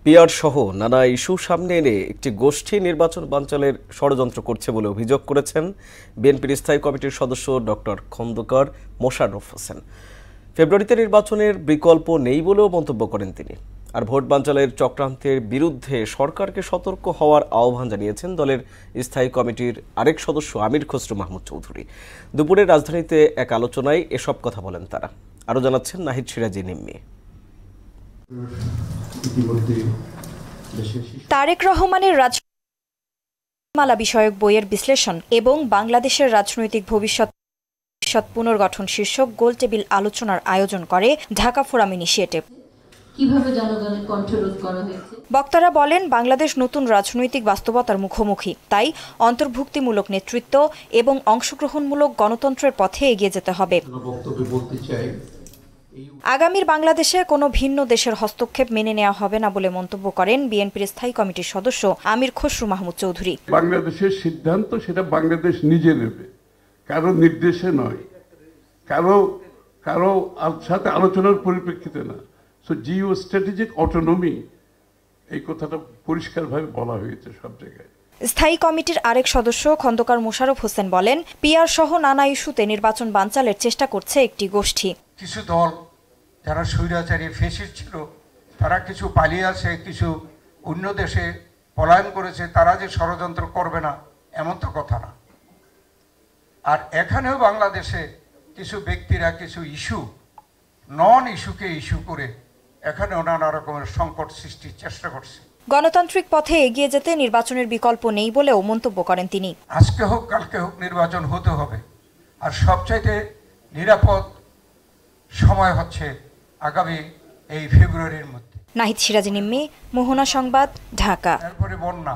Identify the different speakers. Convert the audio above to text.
Speaker 1: PR সহ নানা issue সামনে এনে একটি গোষ্ঠী নির্বাচন বানচালের ষড়যন্ত্র করছে বলে অভিযোগ করেছেন বিএনপির স্থায়ী কমিটির সদস্য ডক্টর খন্দকার মোশাররফ হোসেন। ফেব্রুয়ারিতে নির্বাচনের বিকল্প নেই বলেও মন্তব্য করেন তিনি। আর ভোট বানচালের চক্রান্তের বিরুদ্ধে সরকারকে সতর্ক হওয়ার আহ্বান জানিয়েছেন দলের স্থায়ী কমিটির আরেক সদস্য আমির খসরু মাহমুদ চৌধুরী। দুপুরে রাজধানীতে এক আলোচনায় এসব কথা বলেন তারা। আরও জানাচ্ছেন নাহিদ সিরাজি নিম্মি।
Speaker 2: তারেক রহমানের রাজনীতিমালা বিষয়ক বইয়ের বিশ্লেষণ এবং বাংলাদেশের রাজনৈতিক ভবিষ্যৎ পুনর্গঠন শীর্ষক গোলটেবিল আলোচনার আয়োজন করে ঢাকা ফোরাম ইনিশিয়েটিভ। বক্তারা বলেন, বাংলাদেশ নতুন রাজনৈতিক বাস্তবতার মুখোমুখি, তাই অন্তর্ভুক্তিমূলক নেতৃত্ব এবং অংশগ্রহণমূলক গণতন্ত্রের পথে এগিয়ে যেতে হবে। আগামীর বাংলাদেশে কোনো ভিন্ন দেশের হস্তক্ষেপ মেনে নেওয়া হবে না বলে মন্তব্য করেন বিএনপির স্থায়ী কমিটির সদস্য আমির খসরু মাহমুদ চৌধুরী।
Speaker 3: বাংলাদেশের সিদ্ধান্ত সেটা বাংলাদেশ নিজে নেবে, কারো নির্দেশে নয়, কারো সাথে আলোচনার পরিপ্রেক্ষিতে না। সো জিও স্ট্র্যাটেজিক অটোনমি, এই কথাটা পরিষ্কারভাবে বলা হয়েছে সব জায়গায়।
Speaker 2: স্থায়ী কমিটির আরেক সদস্য খন্দকার মোশাররফ হোসেন বলেন, পিআর সহ নানা ইস্যুতে নির্বাচন বানচালের চেষ্টা করছে একটি গোষ্ঠী।
Speaker 4: কিছু দল যারা স্বৈরাচারী ফ্যাসিস্ট ছিল, তারা কিছু পালিয়ে আছে, কিছু অন্য দেশে পলায়ন করেছে, তারা যে ষড়যন্ত্র করবে না এমন তো কথা না। আর এখানেও বাংলাদেশে কিছু ব্যক্তিরা কিছু নন ইস্যুকে ইস্যু করে এখানেও নানা রকমের সংকট সৃষ্টির চেষ্টা করছে।
Speaker 2: গণতান্ত্রিক পথে এগিয়ে যেতে নির্বাচনের বিকল্প নেই বলেও মন্তব্য করেন তিনি।
Speaker 4: আজকে হোক কালকে হোক নির্বাচন হতে হবে, আর সবচাইতে নিরাপদ সময় হচ্ছে আগামী এই ফেব্রুয়ারির মধ্যে।
Speaker 2: নাহিদ সিরাজি নিম্মি, মোহনা সংবাদ, ঢাকা।
Speaker 4: এরপরে বন্যা।